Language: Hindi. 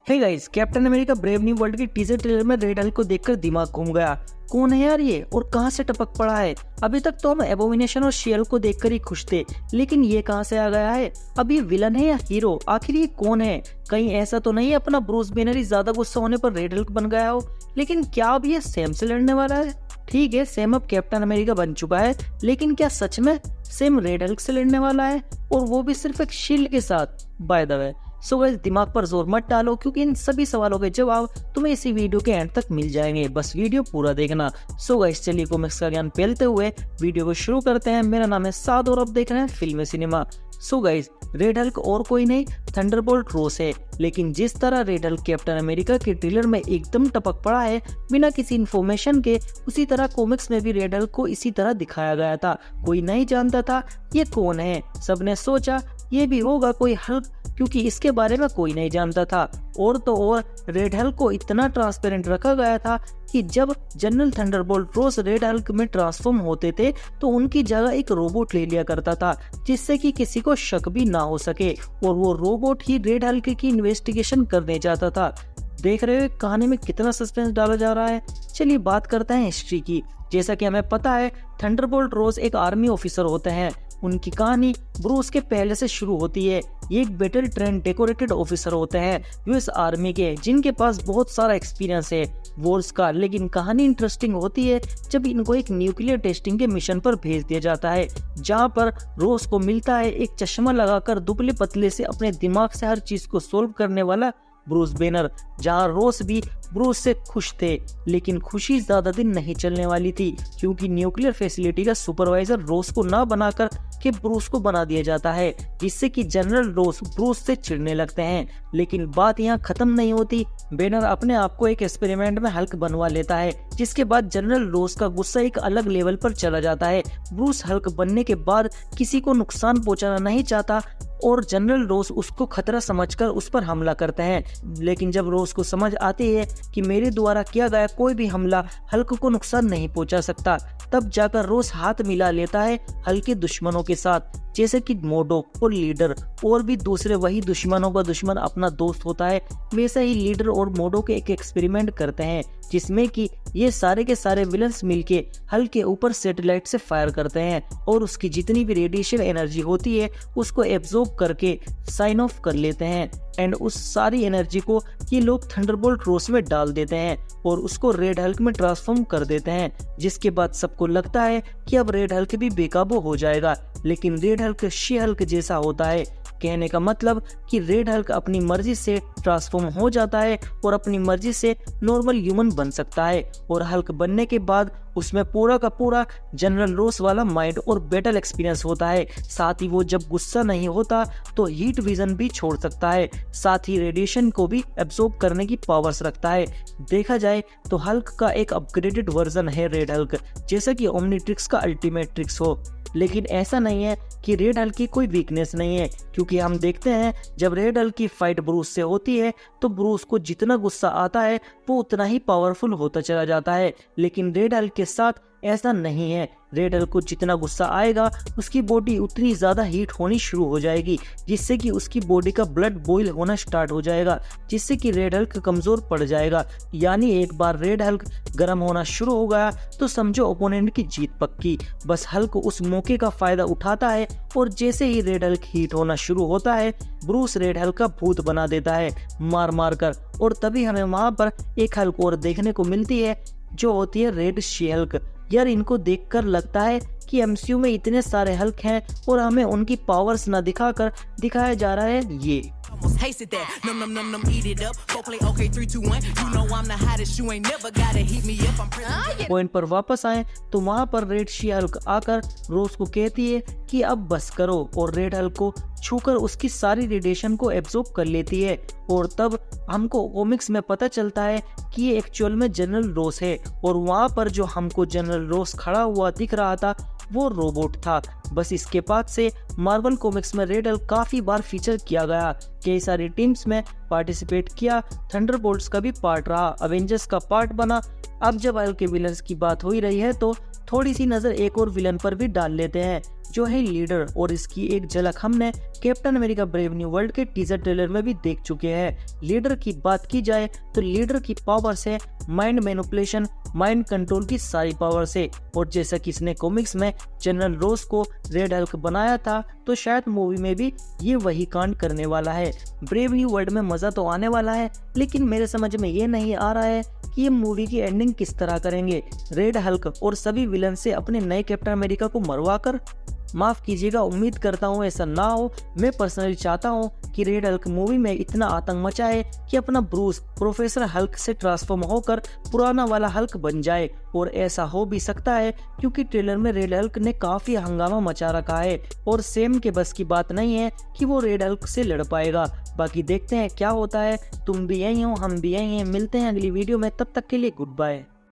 हे guys, Captain America Brave New World की टीजर ट्रेलर में रेड हल्क को देखकर दिमाग घूम गया। कौन है यार ये और कहां से टपक पड़ा है? अभी तक तो हम एबोमिनेशन और शी-हल्क को देखकर ही खुश थे, लेकिन ये कहां से आ गया है? अब ये विलन है या हीरो? आखिर ये कौन है? कहीं ऐसा तो नहीं अपना ब्रूस बैनर ही ज्यादा गुस्सा होने पर रेड हल्क बन गया हो? लेकिन क्या अब ये सैम से लड़ने वाला है? ठीक है, सैम अब कैप्टन अमेरिका बन चुका है, लेकिन क्या सच में सैम रेड हल्क से लड़ने वाला है? और वो भी सिर्फ एक शील्ड के साथ, by the way. So guys, दिमाग पर जोर मत डालो, क्योंकि इन सभी सवालों के जवाब तुम्हें इसी वीडियो के एंड तक मिल जाएंगे। बस वीडियो पूरा देखना। सो गाइस, चलिए कॉमिक्स का ज्ञान फैलते हुए वीडियो को शुरू करते हैं। मेरा नाम है साद और आप देख रहे हैं film cinema. So guys, red Hulk और कोई नहीं, थंडरबोल्ट रोस है। लेकिन जिस तरह रेड हल्क कैप्टन अमेरिका के ट्रेलर में एकदम टपक पड़ा है बिना किसी इन्फॉर्मेशन के, उसी तरह कॉमिक्स में भी रेड हल्क को इसी तरह दिखाया गया था। कोई नहीं जानता था ये कौन है। सबने सोचा ये भी होगा कोई हल्क, क्योंकि इसके बारे में कोई नहीं जानता था। और तो और रेड हल्क को इतना ट्रांसपेरेंट रखा गया था कि जब जनरल थंडरबोल्ट रोस रेड हल्क में ट्रांसफॉर्म होते थे तो उनकी जगह एक रोबोट ले लिया करता था, जिससे कि किसी को शक भी ना हो सके। और वो रोबोट ही रेड हल्क की इन्वेस्टिगेशन करने जाता था। देख रहे हो कहानी में कितना सस्पेंस डाला जा रहा है। चलिए बात करते हैं हिस्ट्री की। जैसा कि हमें पता है, थंडरबोल्ट रोज एक आर्मी ऑफिसर होते हैं। उनकी कहानी ब्रूस के पहले से शुरू होती है। ये एक बैटल ट्रेन डेकोरेटेड ऑफिसर होते हैं यूएस आर्मी के, जिनके पास बहुत सारा एक्सपीरियंस है वॉर्स का। लेकिन कहानी इंटरेस्टिंग होती है जब इनको एक न्यूक्लियर टेस्टिंग के मिशन पर भेज दिया जाता है, जहां पर रोस को मिलता है एक चश्मा लगाकर दुबले पतले से अपने दिमाग से हर चीज को सोल्व करने वाला ब्रूस बैनर। जहां रोस भी ब्रूस से खुश थे, लेकिन खुशी ज्यादा दिन नहीं चलने वाली थी, क्योंकि न्यूक्लियर फैसिलिटी का सुपरवाइजर रोस को ना बनाकर के ब्रूस को बना दिया जाता है, जिससे कि जनरल रोस ब्रूस से चिढ़ने लगते हैं। लेकिन बात यहाँ खत्म नहीं होती। बैनर अपने आप को एक एक्सपेरिमेंट में हल्क बनवा लेता है, जिसके बाद जनरल रोस का गुस्सा एक अलग लेवल पर चला जाता है। ब्रूस हल्क बनने के बाद किसी को नुकसान पहुंचाना नहीं चाहता और जनरल रोस उसको खतरा समझकर उस पर हमला करते हैं। लेकिन जब रोस को समझ आती है कि मेरे द्वारा किया गया कोई भी हमला हल्क को नुकसान नहीं पहुंचा सकता, तब जाकर रोस हाथ मिला लेता है हल्क के दुश्मनों के साथ, जैसे कि मोडोक और लीडर। और भी दूसरे वही दुश्मनों का दुश्मन अपना दोस्त होता है। वैसे ही लीडर और मोडोक एक एक्सपेरिमेंट करते हैं, जिसमें कि ये सारे के सारे विलन्स मिलके हल्क के ऊपर सैटेलाइट से फायर करते हैं और उसकी जितनी भी रेडिएशन एनर्जी होती है उसको एब्जॉर्ब करके साइन ऑफ कर लेते हैं। एंड उस सारी एनर्जी को ये लोग थंडरबोल्ट रोस में डाल देते हैं और उसको रेड हल्क में ट्रांसफॉर्म कर देते हैं, जिसके बाद सबको लगता है कि अब रेड हल्क भी बेकाबू हो जाएगा। लेकिन रेड हल्क शी हल्क जैसा होता है। कहने का मतलब कि रेड हल्क अपनी मर्जी से ट्रांसफॉर्म हो जाता है और अपनी मर्जी से नॉर्मल ह्यूमन बन सकता है। और हल्क बनने के बाद उसमें पूरा का पूरा जनरल रोस वाला माइंड और बैटल एक्सपीरियंस होता है। साथ ही वो जब गुस्सा नहीं होता तो हीट विजन भी छोड़ सकता है, साथ ही रेडिएशन को भी एब्जॉर्ब करने की पावर्स रखता है। देखा जाए तो हल्क का एक अपग्रेडेड वर्जन है रेड हल्क, जैसा कि ओमनीट्रिक्स का अल्टीमेट ट्रिक्स हो। लेकिन ऐसा नहीं है कि रेड हल्क की कोई वीकनेस नहीं है, क्योंकि हम देखते हैं जब रेड हल्क की फाइट ब्रूस से होती है तो ब्रूस को जितना गुस्सा आता है वो उतना ही पावरफुल होता चला जाता है। लेकिन रेड हल्क के साथ ऐसा नहीं है। रेड हल्क को जितना गुस्सा आएगा उसकी बॉडी उतनी ज्यादा हीट होनी शुरू हो जाएगी, जिससे कि उसकी बॉडी का ब्लड बॉईल होना स्टार्ट हो जाएगा, जिससे कि रेड हल्क कमजोर पड़ जाएगा। यानी एक बार रेड हल्क गर्म होना शुरू हो गया तो समझो ओपोनेंट की जीत पक्की। बस हल्क उस मौके का फायदा उठाता है और जैसे ही रेड हल्क हीट होना शुरू होता है ब्रूस रेड हल्क का भूत बना देता है मार मार कर। और तभी हमें वहां पर एक हल्क और देखने को मिलती है, जो होती है रेड शी हल्क। यार, इनको देखकर लगता है कि एमसीयू में इतने सारे हल्क हैं और हमें उनकी पावर्स न दिखाकर दिखाया जा रहा है ये। पॉइंट पर वापस आए तो वहाँ पर रेड शी हल्क आकर रोज को कहती है कि अब बस करो, और रेड हल्क को छूकर उसकी सारी रेडिएशन को एब्जॉर्ब कर लेती है। और तब हमको कॉमिक्स में पता चलता है कि ये एक्चुअल में जनरल रोस है, और वहाँ पर जो हमको जनरल रोस खड़ा हुआ दिख रहा था वो रोबोट था। बस इसके बाद से मार्वल कॉमिक्स में रेड हल्क काफी बार फीचर किया गया, कई सारी टीम्स में पार्टिसिपेट किया, थंडरबोल्ट्स का भी पार्ट रहा, अवेंजर्स का पार्ट बना। अब जब हल्क के विलन्स की बात हो ही रही है तो थोड़ी सी नजर एक और विलन पर भी डाल लेते हैं, जो है लीडर, और इसकी एक झलक हमने captain America Brave New world के टीजर ट्रेलर में भी देख चुके हैं। लीडर की बात की जाए तो लीडर की पावर्स है माइंड मैनिपुलेशन, माइंड कंट्रोल की सारी पावर्स है, और जैसा कि इसने कॉमिक्स में जनरल रोज को रेड हल्क बनाया था, तो शायद मूवी में भी ये वही कांड करने वाला है। ब्रेव न्यू वर्ल्ड में मजा तो आने वाला है, लेकिन मेरे समझ में ये नहीं आ रहा है कि ये मूवी की एंडिंग किस तरह करेंगे। रेड हल्क और सभी विलन से अपने नए कैप्टन अमेरिका को मरवा कर, माफ कीजिएगा, उम्मीद करता हूँ ऐसा ना हो। मैं पर्सनली चाहता हूँ कि रेड हल्क मूवी में इतना आतंक मचाए कि अपना ब्रूस प्रोफेसर हल्क से ट्रांसफॉर्म होकर पुराना वाला हल्क बन जाए, और ऐसा हो भी सकता है क्योंकि ट्रेलर में रेड हल्क ने काफी हंगामा मचा रखा है, और सेम के बस की बात नहीं है कि वो रेड हल्क से लड़ पाएगा। बाकी देखते हैं क्या होता है। तुम भी यही हो, हम भी यही हैं, मिलते हैं अगली वीडियो में, तब तक के लिए गुड बाय।